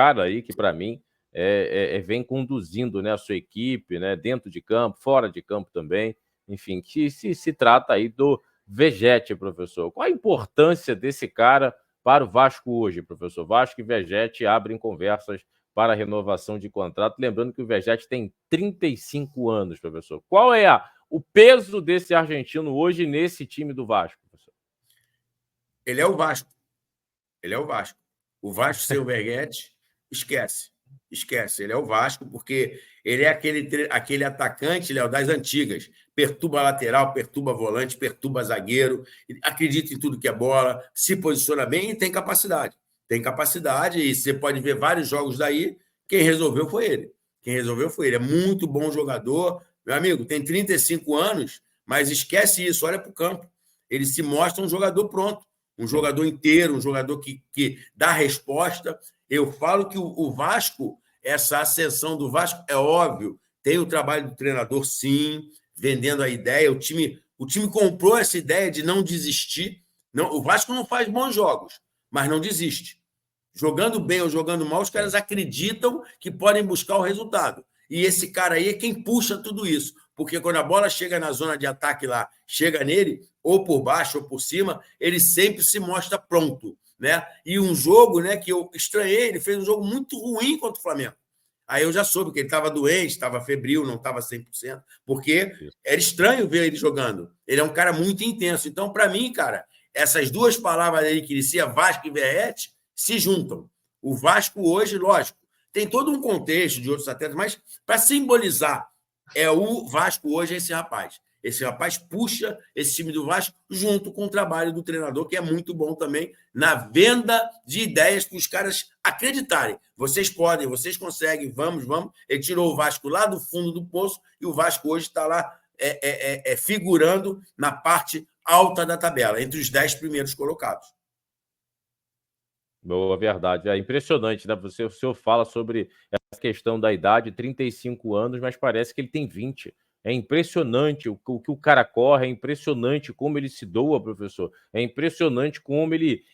cara aí que, para mim, vem conduzindo, né, a sua equipe, né, dentro de campo, fora de campo também. Enfim, que se trata aí do Vegetti, professor. Qual a importância desse cara para o Vasco hoje, professor? Vasco e Vegetti abrem conversas para a renovação de contrato. Lembrando que o Vegetti tem 35 anos, professor. Qual é o peso desse argentino hoje nesse time do Vasco, professor? Ele é o Vasco. Ele é o Vasco. O Vasco sem o Vegetti, esquece. Esquece. Ele é o Vasco, porque ele é aquele atacante, Léo, das antigas. Perturba lateral, perturba volante, perturba zagueiro, acredita em tudo que é bola, se posiciona bem e tem capacidade. Tem capacidade, e você pode ver vários jogos daí, quem resolveu foi ele. Quem resolveu foi ele. É muito bom jogador. Meu amigo, tem 35 anos, mas esquece isso, olha para o campo. Ele se mostra um jogador pronto. Um jogador inteiro, um jogador que dá resposta. Eu falo que o Vasco, essa ascensão do Vasco, é óbvio, tem o trabalho do treinador, sim, vendendo a ideia. O time comprou essa ideia de não desistir. Não, o Vasco não faz bons jogos, mas não desiste. Jogando bem ou jogando mal, os caras acreditam que podem buscar o resultado. E esse cara aí é quem puxa tudo isso. Porque quando a bola chega na zona de ataque lá, chega nele, ou por baixo ou por cima, ele sempre se mostra pronto, né? E um jogo, né, que eu estranhei, ele fez um jogo muito ruim contra o Flamengo. Aí eu já soube que ele estava doente, estava febril, não estava 100%, porque era estranho ver ele jogando. Ele é um cara muito intenso. Então, para mim, cara, essas duas palavras aí que inicia Vasco e Verratti se juntam. O Vasco hoje, lógico, tem todo um contexto de outros atletas, mas para simbolizar o Vasco hoje é esse rapaz. Esse rapaz puxa esse time do Vasco junto com o trabalho do treinador, que é muito bom também na venda de ideias para os caras acreditarem. Vocês podem, vocês conseguem, vamos. Ele tirou o Vasco lá do fundo do poço e o Vasco hoje está lá figurando na parte alta da tabela, entre os 10 primeiros colocados. Boa, verdade. É impressionante, né? O senhor fala sobre essa questão da idade, 35 anos, mas parece que ele tem 20. É impressionante o que o cara corre, é impressionante como ele se doa, professor. É impressionante como ele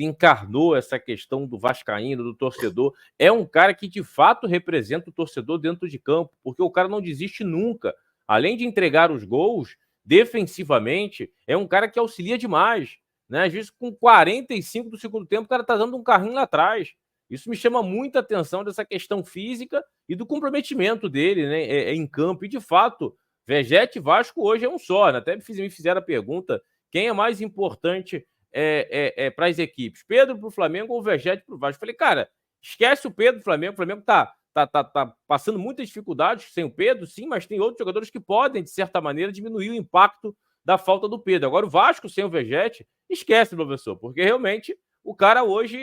encarnou essa questão do vascaíno, do torcedor. É um cara que, de fato, representa o torcedor dentro de campo, porque o cara não desiste nunca. Além de entregar os gols, defensivamente, é um cara que auxilia demais. Né? Às vezes, com 45 do segundo tempo, o cara tá dando um carrinho lá atrás. Isso me chama muita atenção dessa questão física e do comprometimento dele, né, em campo. E, de fato, Vegetti e Vasco hoje é um só. Né? Até me fizeram a pergunta, quem é mais importante para as equipes? Pedro para o Flamengo ou Vegetti para o Vasco? Falei, cara, esquece o Pedro do Flamengo. O Flamengo tá passando muitas dificuldades sem o Pedro, sim, mas tem outros jogadores que podem, de certa maneira, diminuir o impacto da falta do Pedro. Agora, o Vasco sem o Vegetti, esquece, professor, porque realmente o cara hoje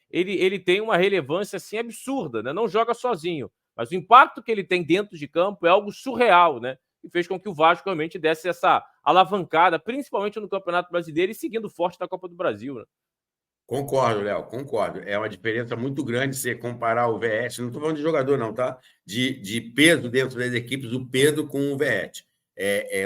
ele tem uma relevância assim absurda, né? Não joga sozinho, mas o impacto que ele tem dentro de campo é algo surreal, né? E fez com que o Vasco realmente desse essa alavancada, principalmente no Campeonato Brasileiro e seguindo forte na Copa do Brasil, né? Concordo, Léo, concordo. É uma diferença muito grande você comparar o Verratti, não estou falando de jogador não, tá? De peso dentro das equipes, o Pedro com o Verratti.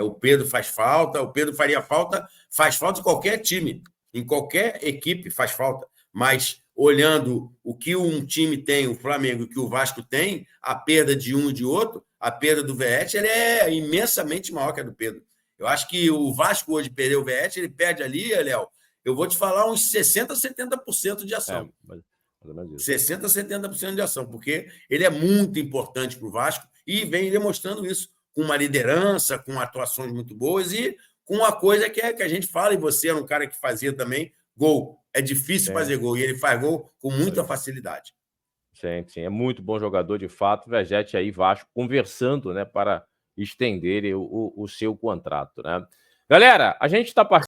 O Pedro faz falta, o Pedro faria falta, faz falta em qualquer time, em qualquer equipe faz falta. Mas olhando o que um time tem, o Flamengo, o que o Vasco tem, a perda de um e de outro, a perda do Verratti, ele é imensamente maior que a do Pedro. Eu acho que o Vasco hoje perdeu o Verratti, ele perde ali, Léo, eu vou te falar uns 60%, 70% de ação. 60%, 70% de ação, porque ele é muito importante para o Vasco e vem demonstrando isso com uma liderança, com atuações muito boas e com uma coisa que a gente fala, e você era um cara que fazia também gol. É difícil fazer gol, e ele faz gol com muita facilidade. Sim, é muito bom jogador, de fato. Vegetti aí, Vasco, conversando, né, para estender o seu contrato, né? Galera, a gente está